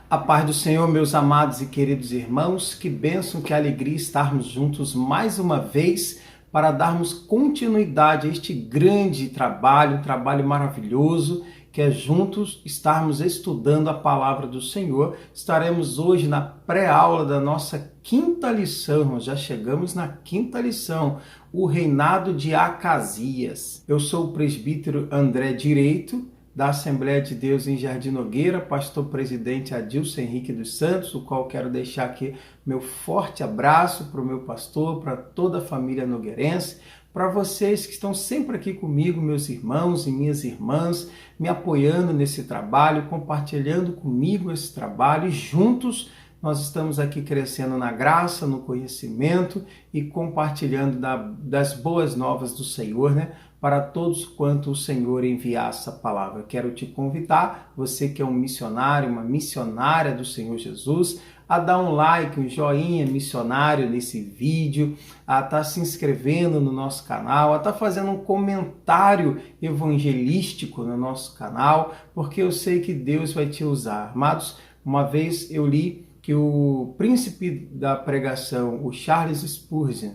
A paz do Senhor, meus amados e queridos irmãos, que bênção, que alegria estarmos juntos mais uma vez para darmos continuidade a este grande trabalho, um trabalho maravilhoso, que é juntos estarmos estudando a palavra do Senhor. Estaremos hoje na pré-aula da nossa quinta lição, nós já chegamos na quinta lição, o reinado de Acasias. Eu sou o presbítero André Direito, da Assembleia de Deus em Jardim Nogueira, pastor-presidente Adilson Henrique dos Santos, o qual quero deixar aqui meu forte abraço para o meu pastor, para toda a família nogueirense, para vocês que estão sempre aqui comigo, meus irmãos e minhas irmãs, me apoiando nesse trabalho, compartilhando comigo esse trabalho e juntos nós estamos aqui crescendo na graça, no conhecimento e compartilhando das boas novas do Senhor, né? Para todos quanto o Senhor enviar essa palavra. Quero te convidar, você que é um missionário, uma missionária do Senhor Jesus, a dar um like, um joinha missionário nesse vídeo, a estar se inscrevendo no nosso canal, a estar fazendo um comentário evangelístico no nosso canal, porque eu sei que Deus vai te usar. Amados, uma vez eu li que o príncipe da pregação, o Charles Spurgeon,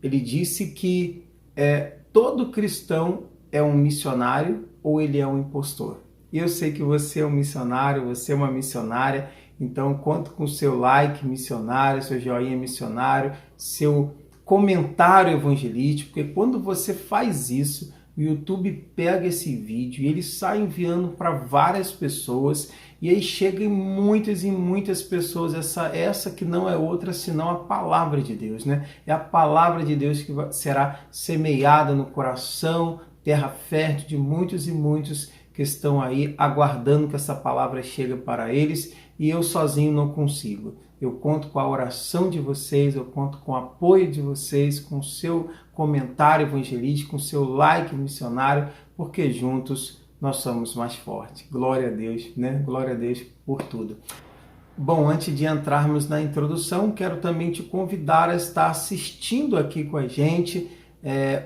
ele disse que todo cristão é um missionário ou ele é um impostor. E eu sei que você é um missionário, você é uma missionária, então conto com o seu like missionário, seu joinha missionário, seu comentário evangelístico, porque quando você faz isso, o YouTube pega esse vídeo e ele sai enviando para várias pessoas e aí chega em muitas e muitas pessoas essa que não é outra senão a palavra de Deus, né? É a palavra de Deus que será semeada no coração, terra fértil de muitos e muitos que estão aí aguardando que essa palavra chegue para eles e eu sozinho não consigo. Eu conto com a oração de vocês, eu conto com o apoio de vocês, com o seu comentário evangelístico, com o seu like missionário, porque juntos nós somos mais fortes. Glória a Deus, né? Glória a Deus por tudo. Bom, antes de entrarmos na introdução, quero também te convidar a estar assistindo aqui com a gente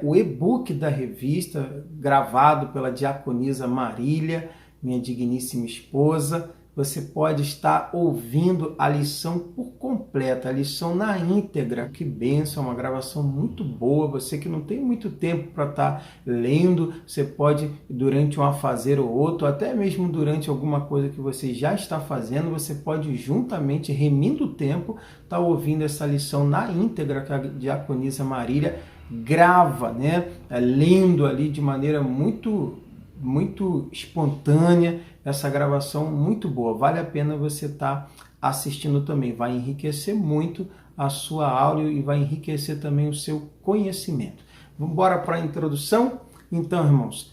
o e-book da revista, gravado pela diaconisa Marília, minha digníssima esposa. Você pode estar ouvindo a lição por completa, a lição na íntegra. Que bênção, uma gravação muito boa. Você que não tem muito tempo para estar lendo, você pode, durante um afazer ou outro, até mesmo durante alguma coisa que você já está fazendo, você pode juntamente, remindo o tempo, estar ouvindo essa lição na íntegra que a diaconisa Marília grava, né? Lendo ali de maneira muito espontânea, essa gravação muito boa, vale a pena você estar assistindo também, vai enriquecer muito a sua aula e vai enriquecer também o seu conhecimento. Vamos embora para a introdução? Então, irmãos,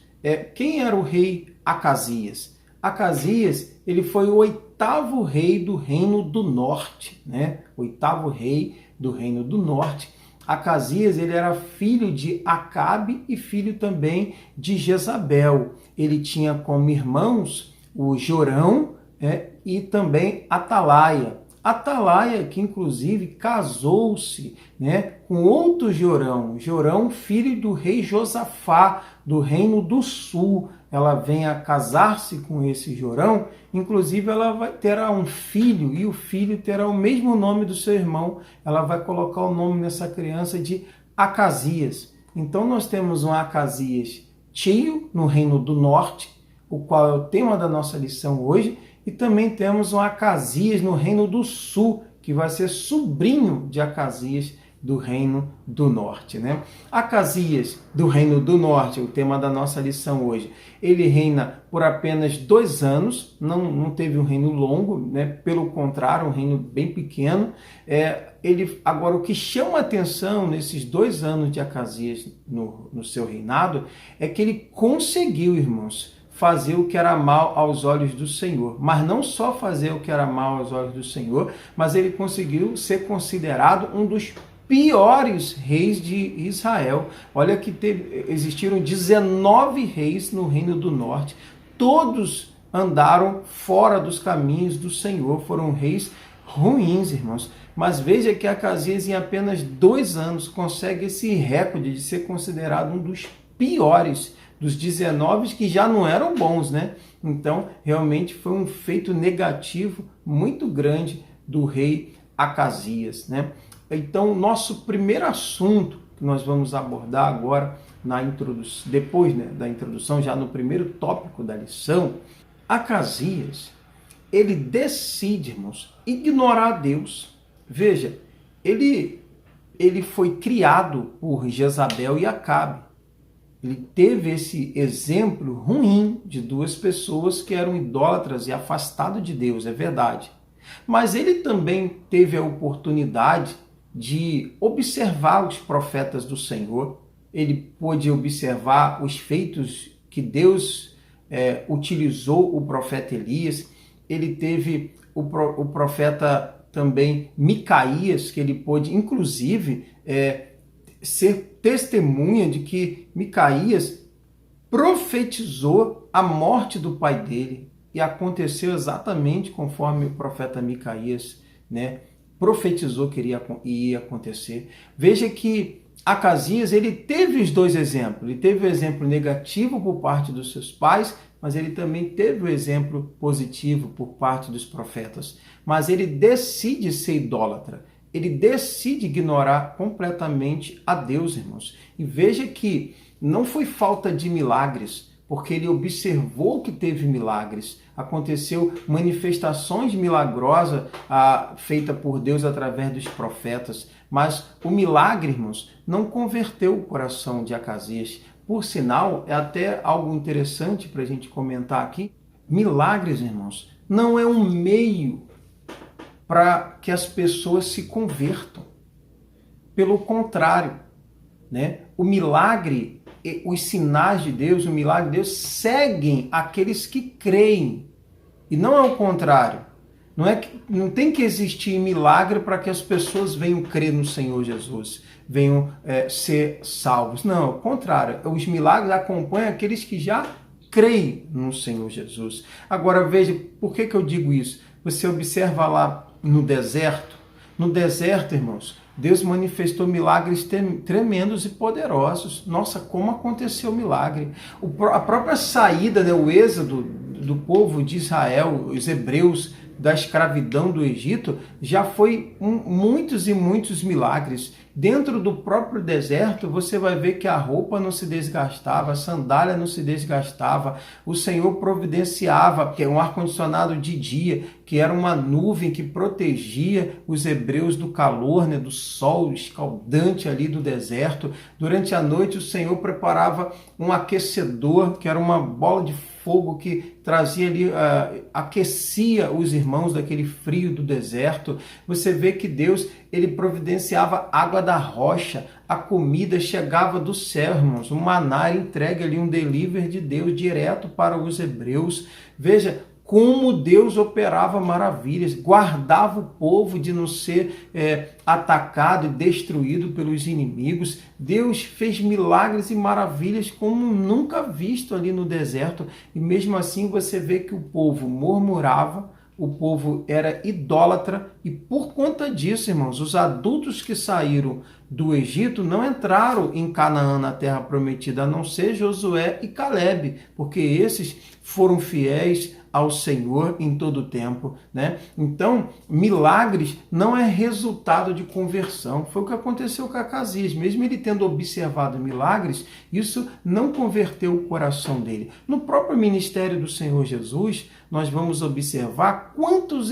quem era o rei Acasias? Acasias, ele foi o oitavo rei do Reino do Norte, né? Oitavo rei do Reino do Norte. Acasias, ele era filho de Acabe e filho também de Jezabel. Ele tinha como irmãos o Jorão e também Atalaia. Atalaia, que inclusive casou-se, né, com outro Jorão. Jorão, filho do rei Josafá, do Reino do Sul. Ela vem a casar-se com esse Jorão, inclusive ela terá um filho, e o filho terá o mesmo nome do seu irmão. Ela vai colocar o nome nessa criança de Acasias. Então nós temos um Acasias tio no Reino do Norte, o qual é o tema da nossa lição hoje, e também temos um Acasias no Reino do Sul, que vai ser sobrinho de Acasias do Reino do Norte, né? Acasias do Reino do Norte, o tema da nossa lição hoje, ele reina por apenas 2 anos, não teve um reino longo, né? Pelo contrário, um reino bem pequeno. Agora, o que chama a atenção nesses 2 anos de Acasias no seu reinado é que ele conseguiu, irmãos, fazer o que era mal aos olhos do Senhor. Mas não só fazer o que era mal aos olhos do Senhor, mas ele conseguiu ser considerado um dos piores reis de Israel. Olha que existiram 19 reis no Reino do Norte. Todos andaram fora dos caminhos do Senhor. Foram reis ruins, irmãos. Mas veja que Acasias, em apenas 2 anos, consegue esse recorde de ser considerado um dos piores dos 19 que já não eram bons, né? Então, realmente foi um feito negativo muito grande do rei Acasias, né? Então, nosso primeiro assunto que nós vamos abordar agora na introdução, depois, né, da introdução, já no primeiro tópico da lição, Acasias, ele decide, irmãos, ignorar Deus. Veja, ele foi criado por Jezabel e Acabe. Ele teve esse exemplo ruim de duas pessoas que eram idólatras e afastadas de Deus, é verdade. Mas ele também teve a oportunidade de observar os profetas do Senhor. Ele pôde observar os feitos que Deus utilizou o profeta Elias. Ele teve o profeta também Micaías, que ele pôde, inclusive, ser testemunha de que Micaías profetizou a morte do pai dele. E aconteceu exatamente conforme o profeta Micaías, né, profetizou que ia acontecer. Veja que Acasias, ele teve os dois exemplos. Ele teve o exemplo negativo por parte dos seus pais, mas ele também teve o exemplo positivo por parte dos profetas. Mas ele decide ser idólatra. Ele decide ignorar completamente a Deus, irmãos. E veja que não foi falta de milagres, porque ele observou que teve milagres. Aconteceu manifestações milagrosas feitas por Deus através dos profetas. Mas o milagre, irmãos, não converteu o coração de Acasias. Por sinal, é até algo interessante para a gente comentar aqui. Milagres, irmãos, não é um meio para que as pessoas se convertam. Pelo contrário, né? O milagre, os sinais de Deus, o milagre de Deus seguem aqueles que creem. E não é o contrário. Não tem que existir milagre para que as pessoas venham crer no Senhor Jesus, venham ser salvos. Não, é o contrário. Os milagres acompanham aqueles que já creem no Senhor Jesus. Agora veja, por que eu digo isso? Você observa lá no deserto. No deserto, irmãos, Deus manifestou milagres tremendos e poderosos. Nossa, como aconteceu o milagre. A própria saída, né, o êxodo do povo de Israel, os hebreus, da escravidão do Egito, já foi muitos e muitos milagres. Dentro do próprio deserto, você vai ver que a roupa não se desgastava, a sandália não se desgastava, o Senhor providenciava, que é um ar-condicionado de dia, que era uma nuvem que protegia os hebreus do calor, né, do sol escaldante ali do deserto. Durante a noite, o Senhor preparava um aquecedor, que era uma bola de fogo que trazia ali, aquecia os irmãos daquele frio do deserto. Você vê que Deus, ele providenciava água da rocha, a comida chegava do céu, irmãos. O maná era entregue ali, um delivery de Deus direto para os hebreus. Veja como Deus operava maravilhas, guardava o povo de não ser atacado e destruído pelos inimigos. Deus fez milagres e maravilhas como nunca visto ali no deserto. E mesmo assim você vê que o povo murmurava, o povo era idólatra, e por conta disso, irmãos, os adultos que saíram do Egito não entraram em Canaã, na terra prometida, a não ser Josué e Calebe, porque esses foram fiéis ao Senhor em todo o tempo, né? Então, milagres não é resultado de conversão. Foi o que aconteceu com Acasias. Mesmo ele tendo observado milagres, isso não converteu o coração dele. No próprio ministério do Senhor Jesus, nós vamos observar quantos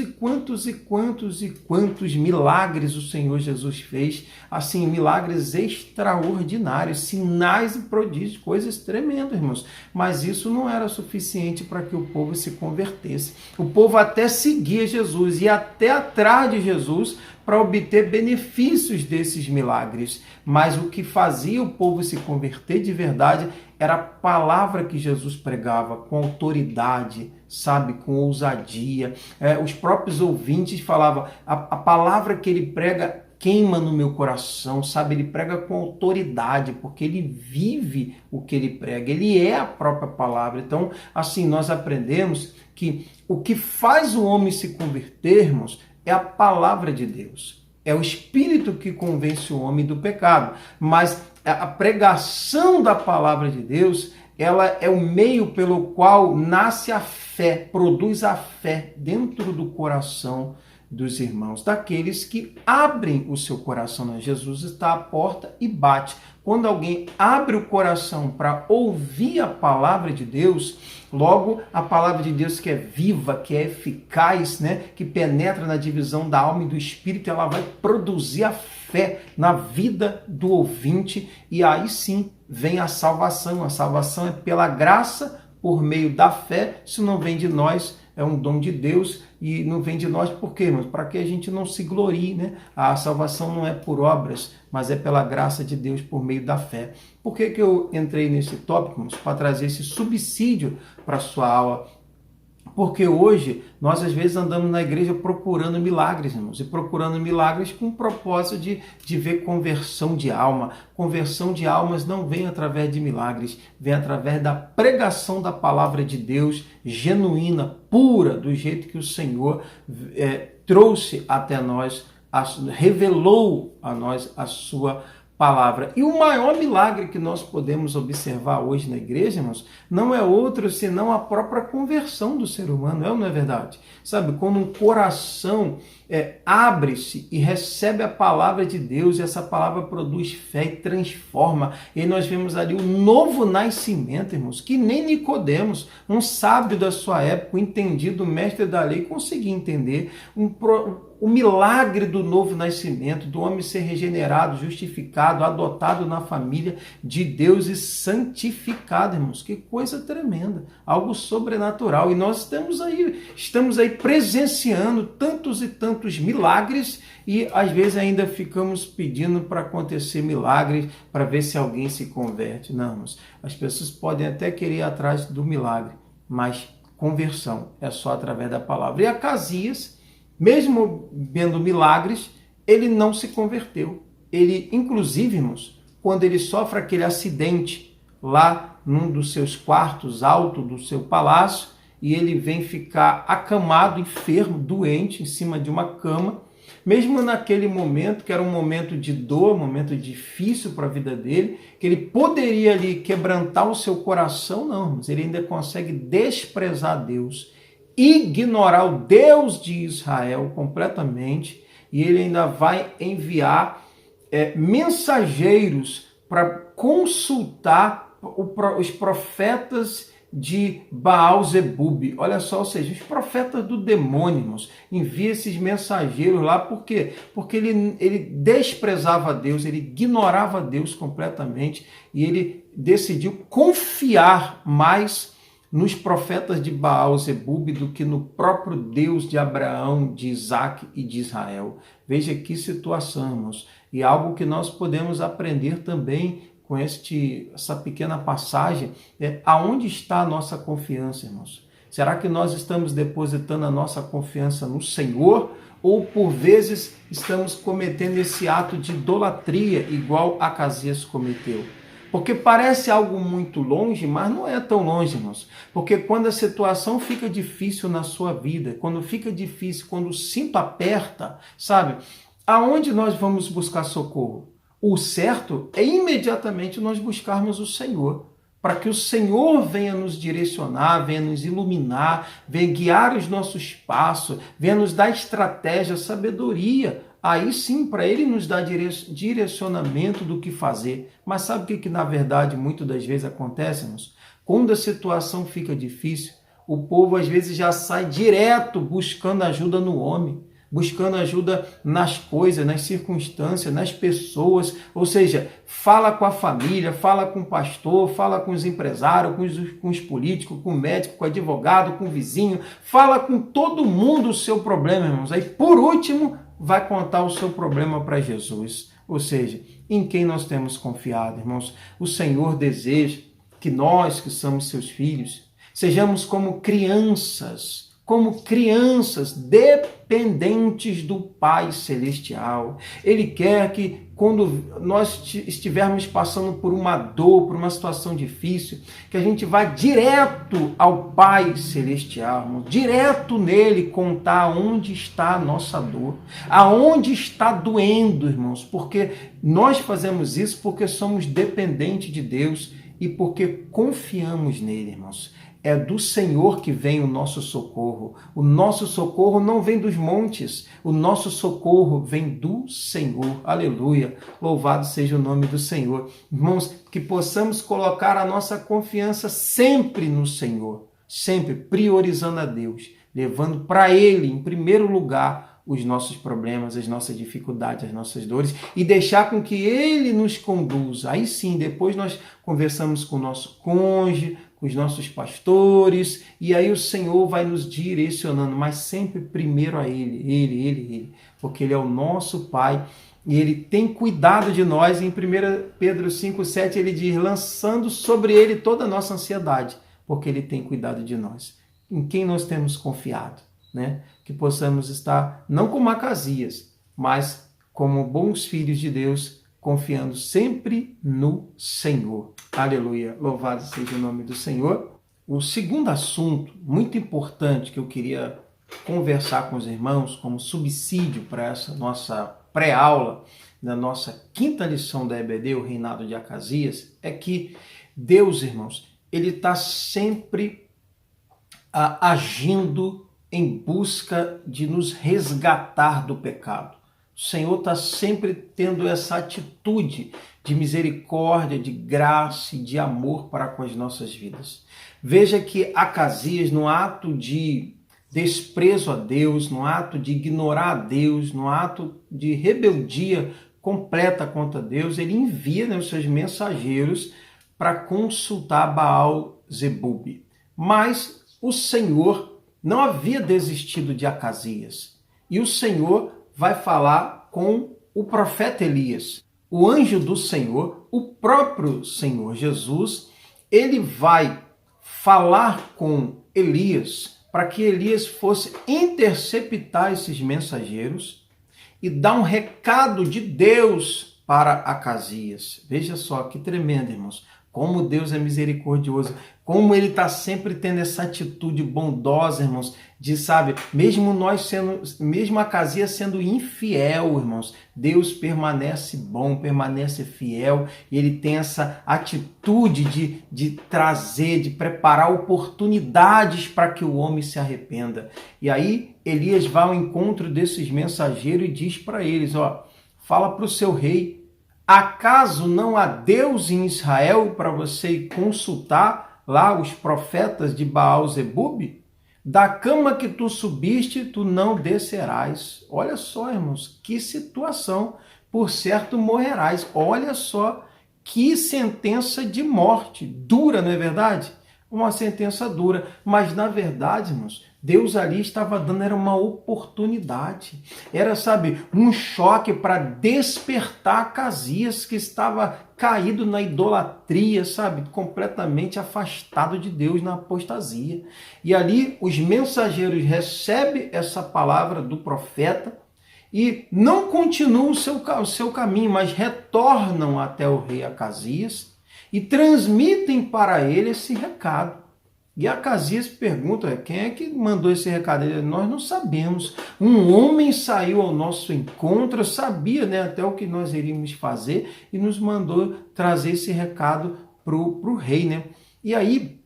milagres o Senhor Jesus fez, assim, milagres extraordinários, sinais e prodígios, coisas tremendas, irmãos. Mas isso não era suficiente para que o povo se convertesse. O povo até seguia Jesus, ia até atrás de Jesus para obter benefícios desses milagres. Mas o que fazia o povo se converter de verdade era a palavra que Jesus pregava, com autoridade, sabe, com ousadia. Os próprios ouvintes falavam, a palavra que ele prega queima no meu coração, sabe? Ele prega com autoridade, porque ele vive o que ele prega, ele é a própria palavra. Então, assim, nós aprendemos que o que faz o homem se converter, irmãos, é a palavra de Deus. É o Espírito que convence o homem do pecado. Mas a pregação da palavra de Deus ela é o meio pelo qual nasce a fé, produz a fé dentro do coração dos irmãos, daqueles que abrem o seu coração. Jesus está à porta e bate. Quando alguém abre o coração para ouvir a palavra de Deus, logo a palavra de Deus, que é viva, que é eficaz, né, que penetra na divisão da alma e do espírito, ela vai produzir a fé na vida do ouvinte, e aí sim vem a salvação. A salvação é pela graça, por meio da fé. Isso não vem de nós, é um dom de Deus, e não vem de nós por quê, irmãos? Para que a gente não se glorie, né? A salvação não é por obras, mas é pela graça de Deus por meio da fé. Por que eu entrei nesse tópico, irmãos? Para trazer esse subsídio para a sua aula. Porque hoje nós às vezes andamos na igreja procurando milagres, irmãos, e procurando milagres com o propósito de ver conversão de alma. Conversão de almas não vem através de milagres, vem através da pregação da palavra de Deus, genuína, pura, do jeito que o Senhor trouxe até nós, revelou a nós a sua palavra. E o maior milagre que nós podemos observar hoje na igreja, irmãos, não é outro senão a própria conversão do ser humano, é ou não é verdade? Sabe, quando um coração abre-se e recebe a palavra de Deus, e essa palavra produz fé e transforma, e nós vemos ali o novo nascimento, irmãos, que nem Nicodemos, um sábio da sua época, um entendido mestre da lei, conseguia entender o milagre do novo nascimento, do homem ser regenerado, justificado, adotado na família de Deus e santificado, irmãos. Que coisa tremenda, algo sobrenatural. E nós estamos aí presenciando tantos e tantos milagres, e às vezes ainda ficamos pedindo para acontecer milagres para ver se alguém se converte. Não, irmãos, as pessoas podem até querer ir atrás do milagre, mas conversão é só através da palavra. E Acasias, mesmo vendo milagres, ele não se converteu. Ele, inclusive, irmãos, quando ele sofre aquele acidente lá num dos seus quartos alto do seu palácio, e ele vem ficar acamado, enfermo, doente, em cima de uma cama, mesmo naquele momento, que era um momento de dor, um momento difícil para a vida dele, que ele poderia ali quebrantar o seu coração, não, mas ele ainda consegue desprezar Deus, ignorar o Deus de Israel completamente, e ele ainda vai enviar mensageiros para consultar os profetas de Baal-Zebub. Olha só, ou seja, os profetas do demônio, irmãos, envia esses mensageiros lá, por quê? Porque ele desprezava Deus, ele ignorava Deus completamente, e ele decidiu confiar mais nos profetas de Baal-Zebub do que no próprio Deus de Abraão, de Isaac e de Israel. Veja que situação, irmãos, e algo que nós podemos aprender também com essa pequena passagem, aonde está a nossa confiança, irmãos? Será que nós estamos depositando a nossa confiança no Senhor, ou por vezes estamos cometendo esse ato de idolatria igual Acasias cometeu? Porque parece algo muito longe, mas não é tão longe, irmãos. Porque quando a situação fica difícil na sua vida, quando fica difícil, quando o cinto aperta, sabe? Aonde nós vamos buscar socorro? O certo é imediatamente nós buscarmos o Senhor, para que o Senhor venha nos direcionar, venha nos iluminar, venha guiar os nossos passos, venha nos dar estratégia, sabedoria. Aí sim, para Ele nos dar direcionamento do que fazer. Mas sabe o que na verdade muitas das vezes acontece, irmãos? Quando a situação fica difícil, o povo às vezes já sai direto buscando ajuda no homem, buscando ajuda nas coisas, nas circunstâncias, nas pessoas, ou seja, fala com a família, fala com o pastor, fala com os empresários, com os políticos, com o médico, com o advogado, com o vizinho, fala com todo mundo o seu problema, irmãos. Aí, por último, vai contar o seu problema para Jesus. Ou seja, em quem nós temos confiado, irmãos? O Senhor deseja que nós, que somos seus filhos, sejamos como crianças dependentes do Pai Celestial. Ele quer que quando nós estivermos passando por uma dor, por uma situação difícil, que a gente vá direto ao Pai Celestial, direto nele contar onde está a nossa dor, aonde está doendo, irmãos, porque nós fazemos isso porque somos dependentes de Deus. e porque confiamos nele, irmãos. É do Senhor que vem o nosso socorro. O nosso socorro não vem dos montes, o nosso socorro vem do Senhor. Aleluia! Louvado seja o nome do Senhor. Irmãos, que possamos colocar a nossa confiança sempre no Senhor, sempre priorizando a Deus, levando para Ele, em primeiro lugar, os nossos problemas, as nossas dificuldades, as nossas dores, e deixar com que Ele nos conduza. Aí sim, depois nós conversamos com o nosso cônjuge, com os nossos pastores, e aí o Senhor vai nos direcionando, mas sempre primeiro a Ele, porque Ele é o nosso Pai, e Ele tem cuidado de nós. Em 1 Pedro 5,7 ele diz, lançando sobre Ele toda a nossa ansiedade, porque Ele tem cuidado de nós. Em quem nós temos confiado, né? Que possamos estar, não como Acasias, mas como bons filhos de Deus, confiando sempre no Senhor. Aleluia, louvado seja o nome do Senhor. O segundo assunto, muito importante, que eu queria conversar com os irmãos, como subsídio para essa nossa pré-aula, da nossa quinta lição da EBD, o reinado de Acasias, é que Deus, irmãos, Ele está sempre agindo em busca de nos resgatar do pecado. O Senhor está sempre tendo essa atitude de misericórdia, de graça e de amor para com as nossas vidas. Veja que Acasias, no ato de desprezo a Deus, no ato de ignorar a Deus, no ato de rebeldia completa contra Deus, ele envia, os seus mensageiros para consultar Baal-zebub. Mas o Senhor não havia desistido de Acasias. E o Senhor vai falar com o profeta Elias. O anjo do Senhor, o próprio Senhor Jesus, ele vai falar com Elias para que Elias fosse interceptar esses mensageiros e dar um recado de Deus para Acasias. Veja só que tremendo, irmãos. Como Deus é misericordioso, como Ele está sempre tendo essa atitude bondosa, irmãos, de, sabe, mesmo Acasias sendo infiel, irmãos, Deus permanece bom, permanece fiel, e Ele tem essa atitude de trazer, de preparar oportunidades para que o homem se arrependa. E aí Elias vai ao encontro desses mensageiros e diz para eles, fala para o seu rei, acaso não há Deus em Israel para você consultar lá os profetas de Baal-zebub? Da cama que tu subiste, tu não descerás. Olha só, irmãos, que situação. Por certo, morrerás. Olha só que sentença de morte. Dura, não é verdade? Uma sentença dura. Mas, na verdade, irmãos, Deus ali estava dando uma oportunidade. Era, sabe, um choque para despertar Acasias, que estava caído na idolatria, sabe, completamente afastado de Deus na apostasia. E ali os mensageiros recebem essa palavra do profeta e não continuam o seu caminho, mas retornam até o rei Acasias e transmitem para ele esse recado. E Acasias pergunta, quem é que mandou esse recado? Ele, nós não sabemos. Um homem saiu ao nosso encontro, sabia, né, até o que nós iríamos fazer e nos mandou trazer esse recado para o rei. Né? E aí,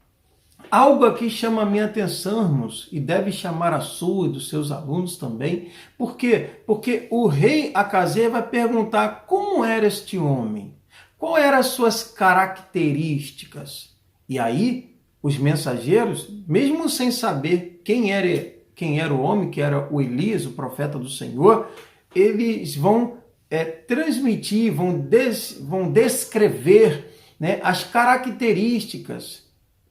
algo aqui chama a minha atenção, irmãos, e deve chamar a sua e dos seus alunos também. Por quê? Porque o rei Acasias vai perguntar como era este homem, quais eram as suas características. E aí, os mensageiros, mesmo sem saber quem era o homem, que era o Elias, o profeta do Senhor, eles vão transmitir, vão descrever, né, as características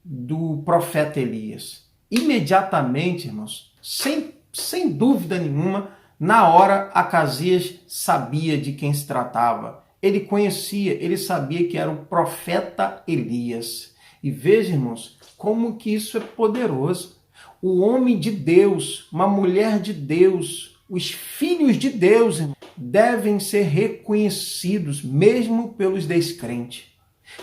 do profeta Elias. Imediatamente, irmãos, sem dúvida nenhuma, na hora Acasias sabia de quem se tratava. Ele conhecia, ele sabia que era o profeta Elias. E veja, irmãos, como que isso é poderoso. O homem de Deus, uma mulher de Deus, os filhos de Deus, irmãos, devem ser reconhecidos, mesmo pelos descrentes,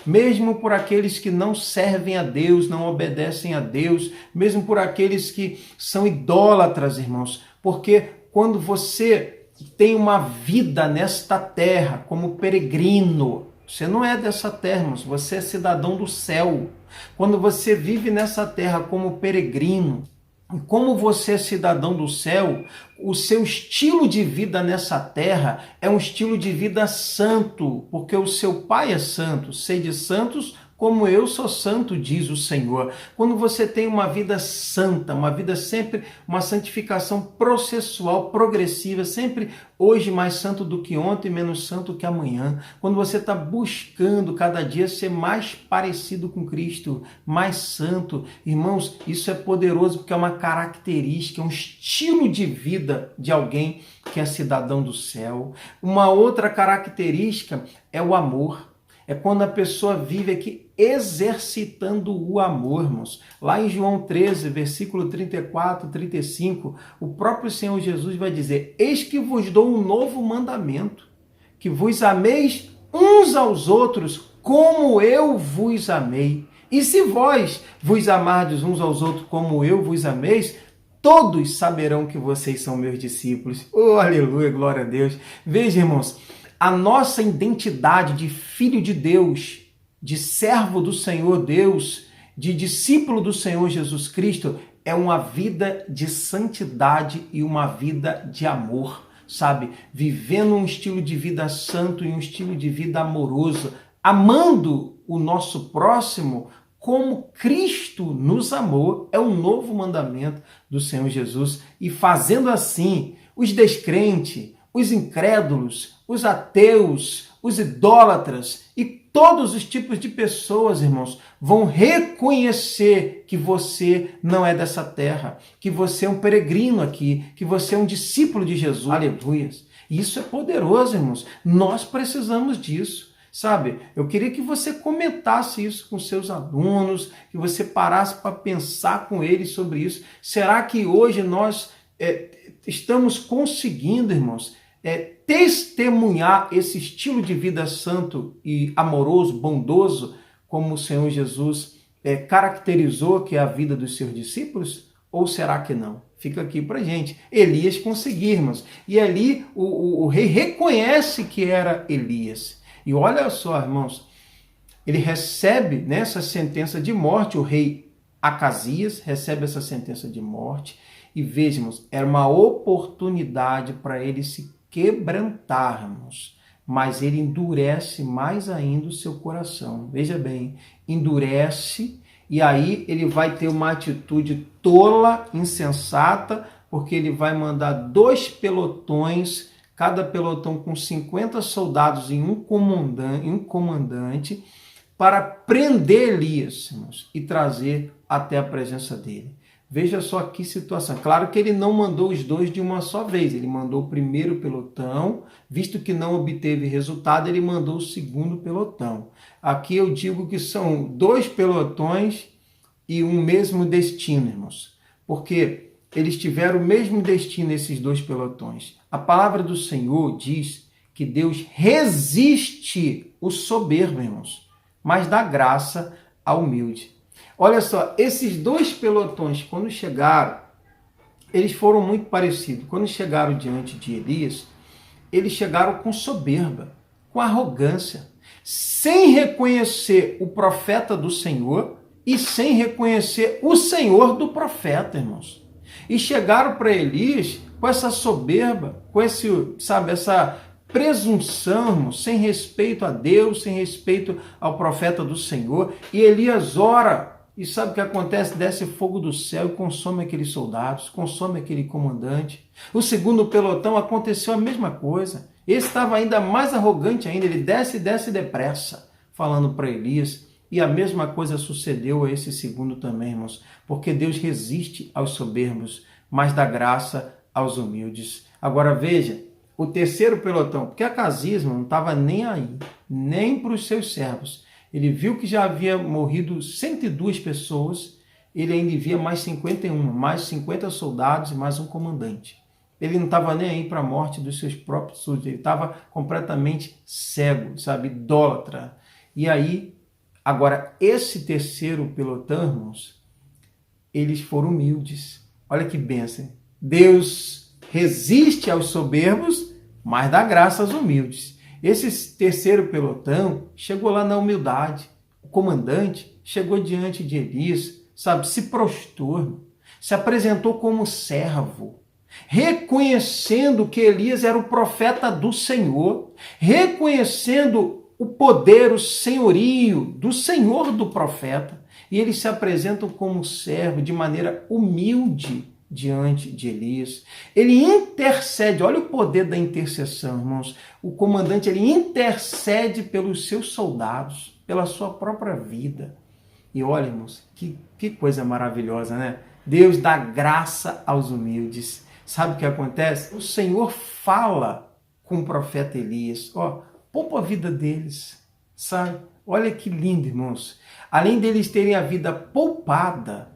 mesmo por aqueles que não servem a Deus, não obedecem a Deus, mesmo por aqueles que são idólatras, irmãos, porque quando você tem uma vida nesta terra como peregrino, Você não é dessa terra, irmãos. Você é cidadão do céu. Quando você vive nessa terra como peregrino, e como você é cidadão do céu, o seu estilo de vida nessa terra é um estilo de vida santo, porque o seu Pai é santo. Sede santos como eu sou santo, diz o Senhor. Quando você tem uma vida santa, uma vida sempre, uma santificação processual, progressiva, sempre hoje mais santo do que ontem, menos santo que amanhã. Quando você está buscando cada dia ser mais parecido com Cristo, mais santo. Irmãos, isso é poderoso porque é uma característica, um estilo de vida de alguém que é cidadão do céu. Uma outra característica é o amor. É quando a pessoa vive aqui exercitando o amor, irmãos. Lá em João 13, versículo 34, 35, o próprio Senhor Jesus vai dizer: eis que vos dou um novo mandamento, que vos ameis uns aos outros como eu vos amei. E se vós vos amardes uns aos outros como eu vos ameis, todos saberão que vocês são meus discípulos. Oh, aleluia, glória a Deus. Veja, irmãos, a nossa identidade de filho de Deus, de servo do Senhor Deus, de discípulo do Senhor Jesus Cristo, é uma vida de santidade e uma vida de amor, sabe? Vivendo um estilo de vida santo e um estilo de vida amoroso, amando o nosso próximo como Cristo nos amou, é um novo mandamento do Senhor Jesus. E fazendo assim, os descrentes, os incrédulos, os ateus, os idólatras e todos os tipos de pessoas, irmãos, vão reconhecer que você não é dessa terra, que você é um peregrino aqui, que você é um discípulo de Jesus. Aleluia. Isso é poderoso, irmãos. Nós precisamos disso. Sabe, eu queria que você comentasse isso com seus alunos, que você parasse para pensar com eles sobre isso. Será que hoje nós estamos conseguindo, irmãos, testemunhar esse estilo de vida santo e amoroso, bondoso, como o Senhor Jesus caracterizou que é a vida dos seus discípulos? Ou será que não? Fica aqui para gente. Elias conseguiu, irmãos. E ali o rei reconhece que era Elias. E olha só, irmãos, ele recebe nessa sentença de morte, o rei Acasias recebe essa sentença de morte. E veja, irmãos, era uma oportunidade para ele se quebrantar, irmãos. Mas ele endurece mais ainda o seu coração. Veja bem, endurece, e aí ele vai ter uma atitude tola, insensata, porque ele vai mandar 2 pelotões, cada pelotão com 50 soldados e um comandante, para prender Elias, irmãos, e trazer até a presença dele. Veja só que situação. Claro que ele não mandou os 2 de uma só vez. Ele mandou o primeiro pelotão, visto que não obteve resultado, ele mandou o segundo pelotão. Aqui eu digo que são 2 pelotões e um mesmo destino, irmãos. Porque eles tiveram o mesmo destino, esses 2 pelotões. A palavra do Senhor diz que Deus resiste o soberbo, irmãos, mas dá graça ao humilde. Olha só, esses 2 pelotões, quando chegaram, eles foram muito parecidos. Quando chegaram diante de Elias, eles chegaram com soberba, com arrogância, sem reconhecer o profeta do Senhor e sem reconhecer o Senhor do profeta, irmãos. E chegaram para Elias com essa soberba, com essa presunção, irmãos, sem respeito a Deus, sem respeito ao profeta do Senhor. E Elias ora. E sabe o que acontece? Desce fogo do céu e consome aqueles soldados, consome aquele comandante. O segundo pelotão aconteceu a mesma coisa. Esse estava ainda mais arrogante ainda, ele desce depressa, falando para Elias. E a mesma coisa sucedeu a esse segundo também, irmãos, porque Deus resiste aos soberbos, mas dá graça aos humildes. Agora veja, o terceiro pelotão, porque Acasias não estava nem aí, nem para os seus servos. Ele viu que já havia morrido 102 pessoas, ele ainda envia mais 51, mais 50 soldados e mais um comandante. Ele não estava nem aí para a morte dos seus próprios súditos, ele estava completamente cego, sabe, idólatra. E aí, agora, esse terceiro pelotão, irmãos, eles foram humildes. Olha que bênção. Deus resiste aos soberbos, mas dá graça aos humildes. Esse terceiro pelotão chegou lá na humildade. O comandante chegou diante de Elias, sabe, se prostrou, se apresentou como servo, reconhecendo que Elias era o profeta do Senhor, reconhecendo o poder, o senhorio do Senhor do profeta, e eles se apresentam como servo de maneira humilde diante de Elias. Ele intercede, olha o poder da intercessão, irmãos. O comandante, ele intercede pelos seus soldados, pela sua própria vida. E olha, irmãos, que coisa maravilhosa, né? Deus dá graça aos humildes. Sabe o que acontece? O Senhor fala com o profeta Elias. Ó, poupa a vida deles, sabe? Olha que lindo, irmãos. Além deles terem a vida poupada,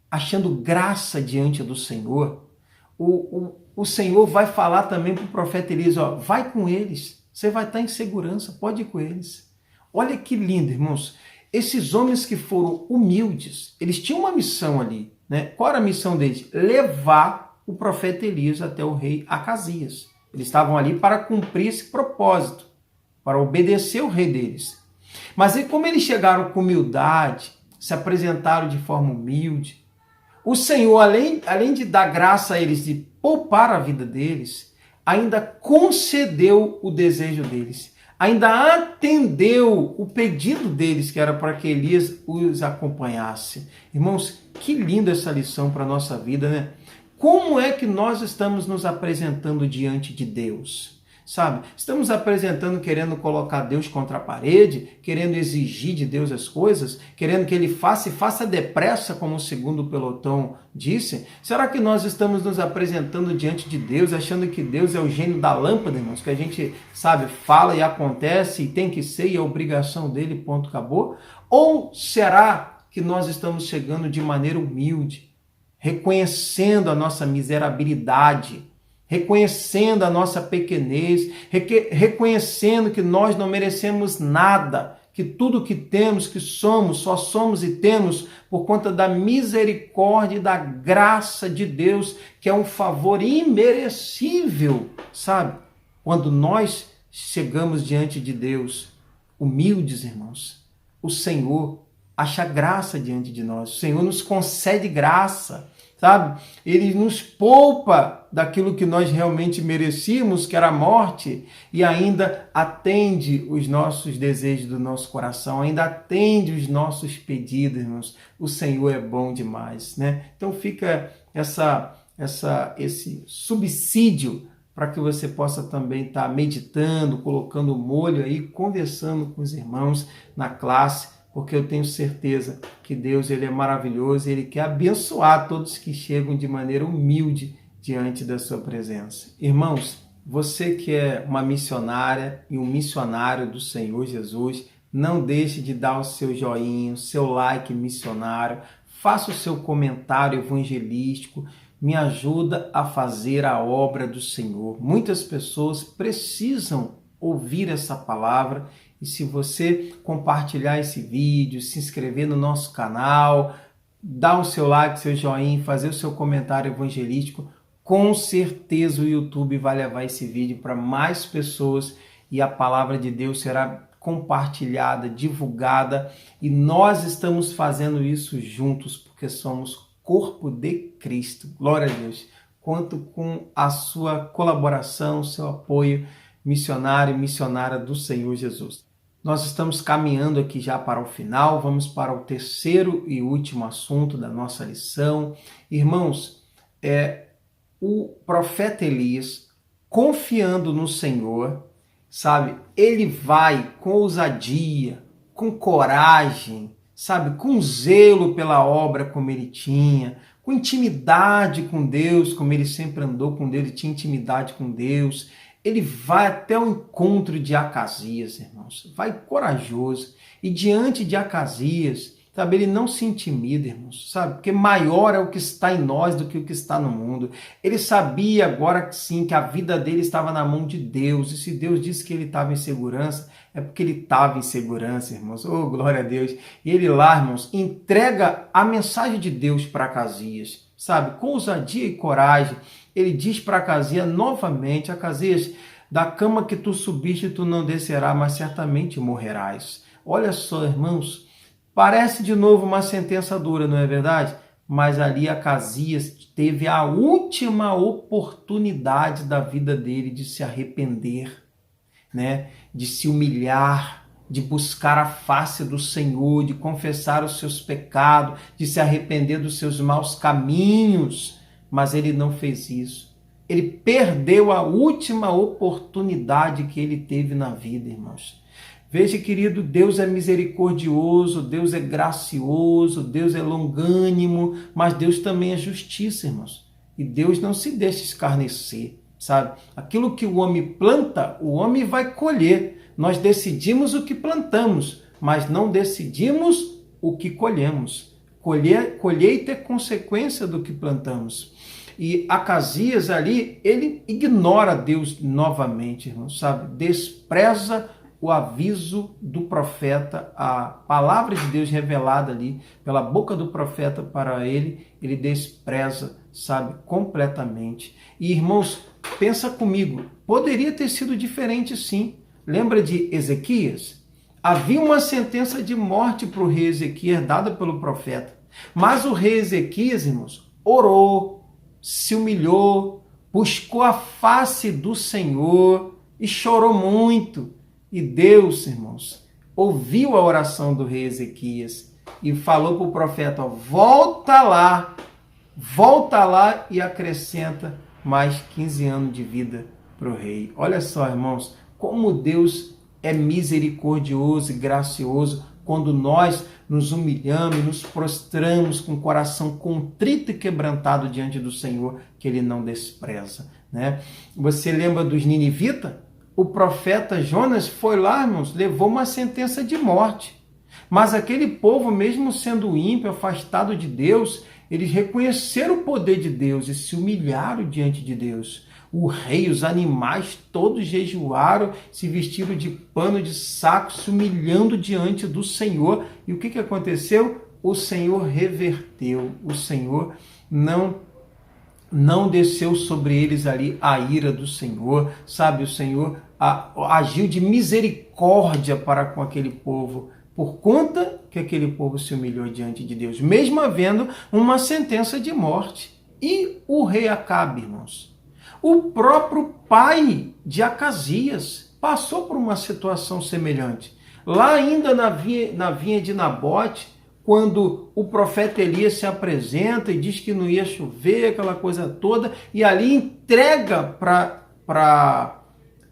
achando graça diante do Senhor, o Senhor vai falar também para o profeta Elias, ó, vai com eles, você vai estar em segurança, pode ir com eles. Olha que lindo, irmãos. Esses homens que foram humildes, eles tinham uma missão ali, né? Qual era a missão deles? Levar o profeta Elias até o rei Acasias. Eles estavam ali para cumprir esse propósito, para obedecer o rei deles. Mas e como eles chegaram com humildade, se apresentaram de forma humilde, o Senhor, além de dar graça a eles, de poupar a vida deles, ainda concedeu o desejo deles, ainda atendeu o pedido deles, que era para que Elias os acompanhasse. Irmãos, que linda essa lição para a nossa vida, né? Como é que nós estamos nos apresentando diante de Deus? Sabe, estamos apresentando querendo colocar Deus contra a parede, querendo exigir de Deus as coisas, querendo que Ele faça e faça depressa, como o segundo pelotão disse? Será que nós estamos nos apresentando diante de Deus, achando que Deus é o gênio da lâmpada, irmãos? Que a gente, sabe, fala e acontece e tem que ser e é obrigação dele, ponto, acabou? Ou será que nós estamos chegando de maneira humilde, reconhecendo a nossa miserabilidade, reconhecendo a nossa pequenez, reconhecendo que nós não merecemos nada, que tudo que temos, que somos, só somos e temos por conta da misericórdia e da graça de Deus, que é um favor imerecível, sabe? Quando nós chegamos diante de Deus, humildes, irmãos, o Senhor acha graça diante de nós, o Senhor nos concede graça, sabe? Ele nos poupa daquilo que nós realmente merecíamos, que era a morte, e ainda atende os nossos desejos do nosso coração, ainda atende os nossos pedidos, irmãos. O Senhor é bom demais, né? Então fica esse subsídio para que você possa também estar meditando, colocando molho aí, conversando com os irmãos na classe, porque eu tenho certeza que Deus, ele é maravilhoso e Ele quer abençoar todos que chegam de maneira humilde diante da sua presença. Irmãos, você que é uma missionária e um missionário do Senhor Jesus, não deixe de dar o seu joinha, o seu like missionário, faça o seu comentário evangelístico, me ajuda a fazer a obra do Senhor. Muitas pessoas precisam ouvir essa palavra. E se você compartilhar esse vídeo, se inscrever no nosso canal, dar o seu like, seu joinha, fazer o seu comentário evangelístico, com certeza o YouTube vai levar esse vídeo para mais pessoas e a palavra de Deus será compartilhada, divulgada, e nós estamos fazendo isso juntos porque somos corpo de Cristo. Glória a Deus. Conto com a sua colaboração, seu apoio, missionário e missionária do Senhor Jesus. Nós estamos caminhando aqui já para o final, vamos para o terceiro e último assunto da nossa lição. Irmãos, o profeta Elias, confiando no Senhor, sabe, ele vai com ousadia, com coragem, sabe, com zelo pela obra como ele tinha, com intimidade com Deus, como ele sempre andou com Deus, ele tinha intimidade com Deus. Ele vai até o encontro de Acasias, irmãos, vai corajoso, e diante de Acasias, sabe, ele não se intimida, irmãos, sabe, porque maior é o que está em nós do que o que está no mundo. Ele sabia agora que sim, que a vida dele estava na mão de Deus, e se Deus disse que ele estava em segurança, é porque ele estava em segurança, irmãos, oh, glória a Deus. E ele lá, irmãos, entrega a mensagem de Deus para Acasias, sabe, com ousadia e coragem. Ele diz para Acasias novamente: Acasias, Da cama que tu subiste, tu não descerás, mas certamente morrerás. Olha só, irmãos, parece de novo uma sentença dura, não é verdade? Mas ali Acasias teve a última oportunidade da vida dele de se arrepender, né? De se humilhar, de buscar a face do Senhor, de confessar os seus pecados, de se arrepender dos seus maus caminhos. Mas ele não fez isso. Ele perdeu a última oportunidade que ele teve na vida, irmãos. Veja, querido, Deus é misericordioso, Deus é gracioso, Deus é longânimo, mas Deus também é justiça, irmãos. E Deus não se deixa escarnecer, sabe? Aquilo que o homem planta, o homem vai colher. Nós decidimos o que plantamos, mas não decidimos o que colhemos. Colheita é consequência do que plantamos. E Acasias ali, ele ignora Deus novamente, irmãos, sabe? Despreza o aviso do profeta, a palavra de Deus revelada ali pela boca do profeta para ele, ele despreza, sabe, completamente. E, irmãos, pensa comigo, poderia ter sido diferente sim. Lembra de Ezequias? Havia uma sentença de morte para o rei Ezequias dada pelo profeta. Mas o rei Ezequias, irmãos, orou, se humilhou, buscou a face do Senhor e chorou muito. E Deus, irmãos, ouviu a oração do rei Ezequias e falou para o profeta, ó, volta lá e acrescenta mais 15 anos de vida para o rei. Olha só, irmãos, como Deus é misericordioso e gracioso quando nós nos humilhamos, nos prostramos com o coração contrito e quebrantado diante do Senhor, que Ele não despreza, né? Você lembra dos ninivitas? O profeta Jonas foi lá, irmãos, levou uma sentença de morte. Mas aquele povo, mesmo sendo ímpio, afastado de Deus, eles reconheceram o poder de Deus e se humilharam diante de Deus. O rei, os animais, todos jejuaram, se vestiram de pano de saco, se humilhando diante do Senhor. E o que aconteceu? O Senhor reverteu, o Senhor não desceu sobre eles ali a ira do Senhor, sabe? O Senhor agiu de misericórdia para com aquele povo, por conta que aquele povo se humilhou diante de Deus, mesmo havendo uma sentença de morte. E o rei Acabe, irmãos, o próprio pai de Acasias passou por uma situação semelhante. Lá ainda na vinha de Nabote, quando o profeta Elias se apresenta e diz que não ia chover, aquela coisa toda, e ali entrega para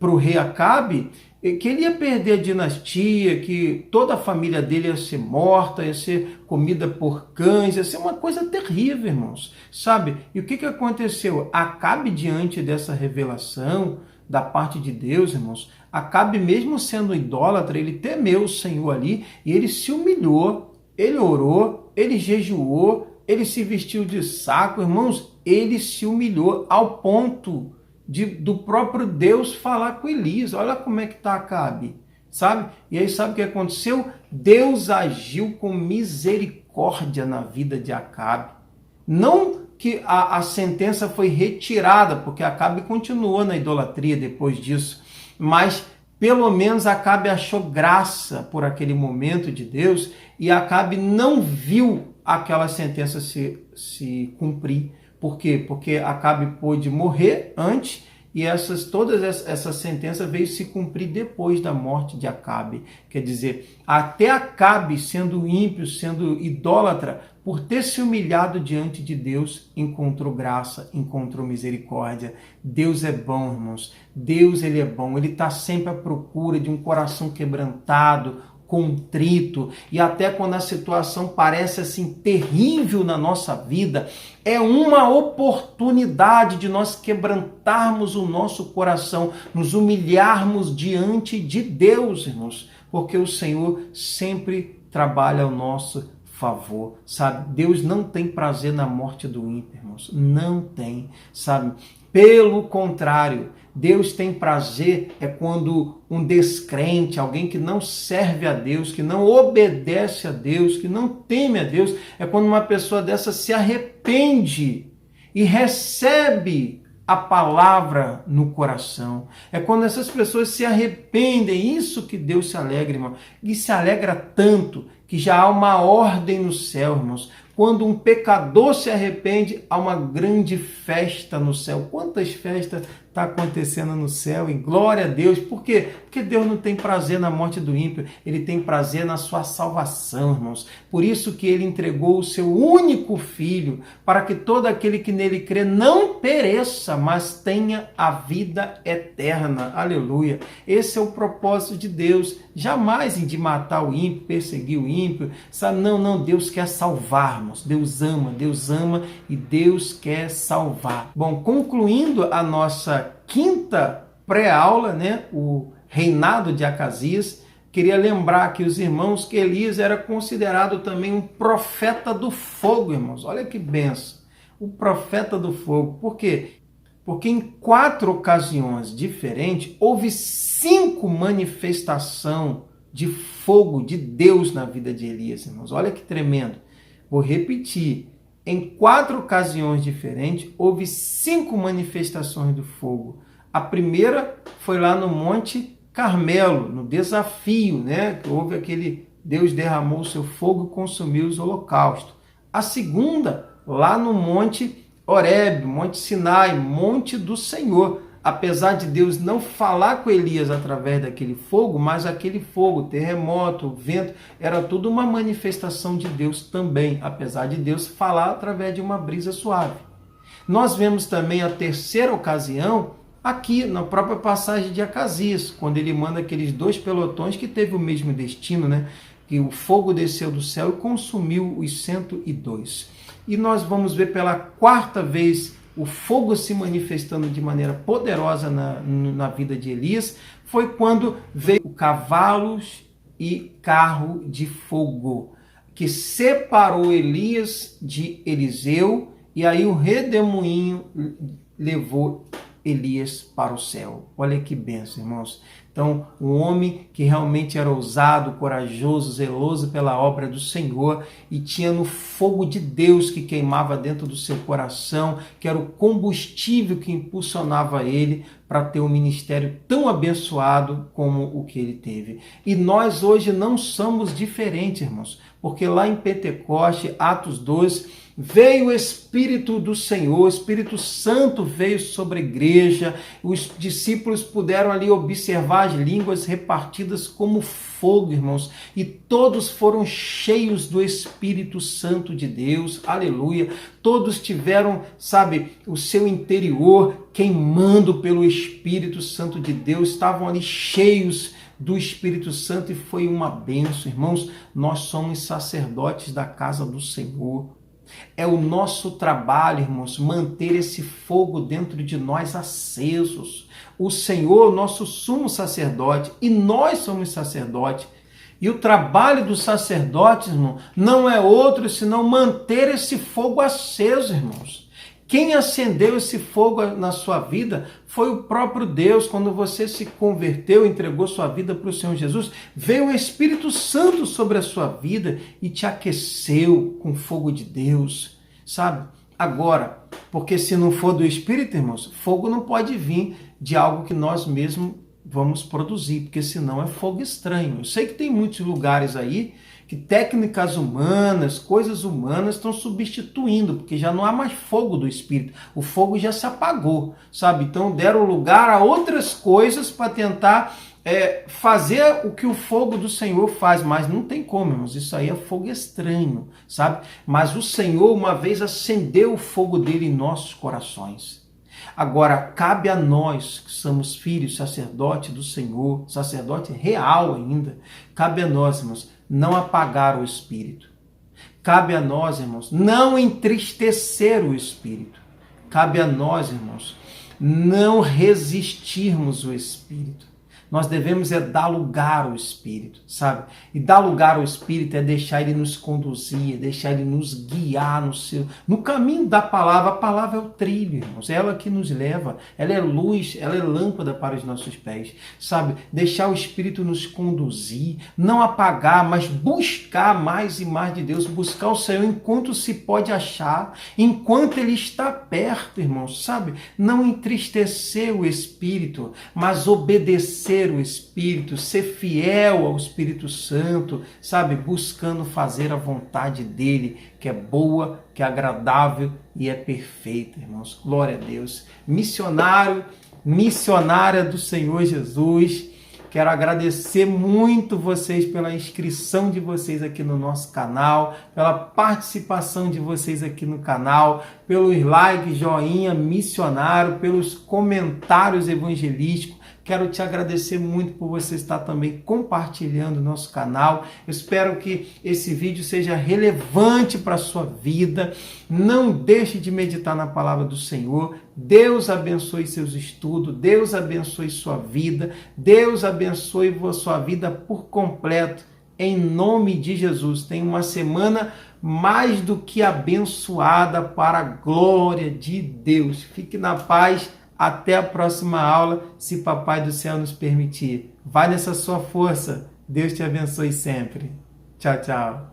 o rei Acabe que ele ia perder a dinastia, que toda a família dele ia ser morta, ia ser comida por cães, ia ser uma coisa terrível, irmãos, sabe? E o que aconteceu? Acabe, diante dessa revelação da parte de Deus, irmãos, Acabe, mesmo sendo idólatra, ele temeu o Senhor ali e ele se humilhou, ele orou, ele jejuou, ele se vestiu de saco, irmãos, ele se humilhou ao ponto do próprio Deus falar com Elias. Olha como é que está Acabe, sabe? E aí sabe o que aconteceu? Deus agiu com misericórdia na vida de Acabe. Não que a sentença foi retirada, porque Acabe continuou na idolatria depois disso, mas pelo menos Acabe achou graça por aquele momento de Deus e Acabe não viu aquela sentença se cumprir. Por quê? Porque Acabe pôde morrer antes e todas essa sentença veio se cumprir depois da morte de Acabe. Quer dizer, até Acabe, sendo ímpio, sendo idólatra, por ter se humilhado diante de Deus, encontrou graça, encontrou misericórdia. Deus é bom, irmãos. Deus, Ele é bom. Ele está sempre à procura de um coração quebrantado, contrito, e até quando a situação parece assim terrível na nossa vida, é uma oportunidade de nós quebrantarmos o nosso coração, nos humilharmos diante de Deus, irmãos, porque o Senhor sempre trabalha ao nosso favor, sabe? Deus não tem prazer na morte do ímpio, irmãos, não tem, sabe? Pelo contrário, Deus tem prazer quando um descrente, alguém que não serve a Deus, que não obedece a Deus, que não teme a Deus, é quando uma pessoa dessa se arrepende e recebe a palavra no coração. É quando essas pessoas se arrependem, isso que Deus se alegra, irmão. E se alegra tanto que já há uma ordem no céu, irmãos. Quando um pecador se arrepende, há uma grande festa no céu. Quantas festas está acontecendo no céu? E glória a Deus. Por quê? Porque Deus não tem prazer na morte do ímpio. Ele tem prazer na sua salvação, irmãos. Por isso que ele entregou o seu único filho, para que todo aquele que nele crê não pereça, mas tenha a vida eterna. Aleluia. Esse é o propósito de Deus. Jamais de matar o ímpio, perseguir o ímpio. Sabe? Não. Deus quer salvar, irmãos. Deus ama e Deus quer salvar. Bom, concluindo a nossa quinta pré-aula, né? O reinado de Acasias, queria lembrar aqui os irmãos que Elias era considerado também um profeta do fogo, irmãos. Olha que benção. O profeta do fogo. Por quê? Porque em 4 ocasiões diferentes houve 5 manifestações de fogo de Deus na vida de Elias, irmãos. Olha que tremendo. Vou repetir. Em 4 ocasiões diferentes houve 5 manifestações do fogo. A primeira foi lá no Monte Carmelo, no desafio, né? Que houve aquele Deus derramou o seu fogo e consumiu os holocaustos. A segunda, lá no Monte Horebe, Monte Sinai, Monte do Senhor. Apesar de Deus não falar com Elias através daquele fogo, mas aquele fogo, terremoto, vento, era tudo uma manifestação de Deus também, apesar de Deus falar através de uma brisa suave. Nós vemos também a terceira ocasião aqui na própria passagem de Acasias, quando ele manda aqueles 2 pelotões que teve o mesmo destino, né? Que o fogo desceu do céu e consumiu os 102. E nós vamos ver pela 4ª vez o fogo se manifestando de maneira poderosa na vida de Elias, foi quando veio cavalos e carro de fogo, que separou Elias de Eliseu, e aí o redemoinho levou Elias para o céu. Olha que bênção, irmãos. Então, um homem que realmente era ousado, corajoso, zeloso pela obra do Senhor e tinha no fogo de Deus que queimava dentro do seu coração, que era o combustível que impulsionava ele para ter um ministério tão abençoado como o que ele teve. E nós hoje não somos diferentes, irmãos, porque lá em Pentecoste, Atos 2, veio o Espírito do Senhor, o Espírito Santo veio sobre a igreja, os discípulos puderam ali observar as línguas repartidas como fogo, irmãos, e todos foram cheios do Espírito Santo de Deus, aleluia, todos tiveram, sabe, o seu interior queimando pelo Espírito Santo de Deus, estavam ali cheios do Espírito Santo e foi uma bênção, irmãos. Nós somos sacerdotes da casa do Senhor. É o nosso trabalho, irmãos, manter esse fogo dentro de nós acesos. O Senhor, nosso sumo sacerdote, e nós somos sacerdotes. E o trabalho do sacerdote, irmão, não é outro senão manter esse fogo aceso, irmãos. Quem acendeu esse fogo na sua vida foi o próprio Deus. Quando você se converteu, entregou sua vida para o Senhor Jesus, veio o Espírito Santo sobre a sua vida e te aqueceu com o fogo de Deus, sabe? Agora, porque se não for do Espírito, irmãos, fogo não pode vir de algo que nós mesmos vamos produzir, porque senão é fogo estranho. Eu sei que tem muitos lugares aí que técnicas humanas, coisas humanas estão substituindo, porque já não há mais fogo do Espírito. O fogo já se apagou, sabe? Então deram lugar a outras coisas para tentar fazer o que o fogo do Senhor faz, mas não tem como, irmãos. Isso aí é fogo estranho, sabe? Mas o Senhor uma vez acendeu o fogo dele em nossos corações. Agora, cabe a nós, que somos filhos, sacerdote do Senhor, sacerdote real ainda, cabe a nós, irmãos, não apagar o Espírito. Cabe a nós, irmãos, não entristecer o Espírito. Cabe a nós, irmãos, não resistirmos o Espírito. Nós devemos dar lugar ao Espírito, sabe? E dar lugar ao Espírito é deixar ele nos conduzir, é deixar ele nos guiar no caminho da palavra. A palavra é o trilho, irmãos. É ela que nos leva. Ela é luz, ela é lâmpada para os nossos pés, sabe? Deixar o Espírito nos conduzir, não apagar, mas buscar mais e mais de Deus, buscar o Senhor enquanto se pode achar, enquanto ele está perto, irmãos, sabe? Não entristecer o Espírito, mas obedecer o Espírito, ser fiel ao Espírito Santo, sabe? Buscando fazer a vontade dele, que é boa, que é agradável e é perfeita, irmãos. Glória a Deus. Missionário, missionária do Senhor Jesus, quero agradecer muito vocês pela inscrição de vocês aqui no nosso canal, pela participação de vocês aqui no canal, pelos likes, joinha, missionário, pelos comentários evangelísticos. Quero te agradecer muito por você estar também compartilhando o nosso canal. Eu espero que esse vídeo seja relevante para a sua vida. Não deixe de meditar na palavra do Senhor. Deus abençoe seus estudos. Deus abençoe sua vida. Deus abençoe sua vida por completo. Em nome de Jesus. Tenha uma semana mais do que abençoada para a glória de Deus. Fique na paz. Até a próxima aula, se Papai do Céu nos permitir. Vai nessa sua força. Deus te abençoe sempre. Tchau, tchau.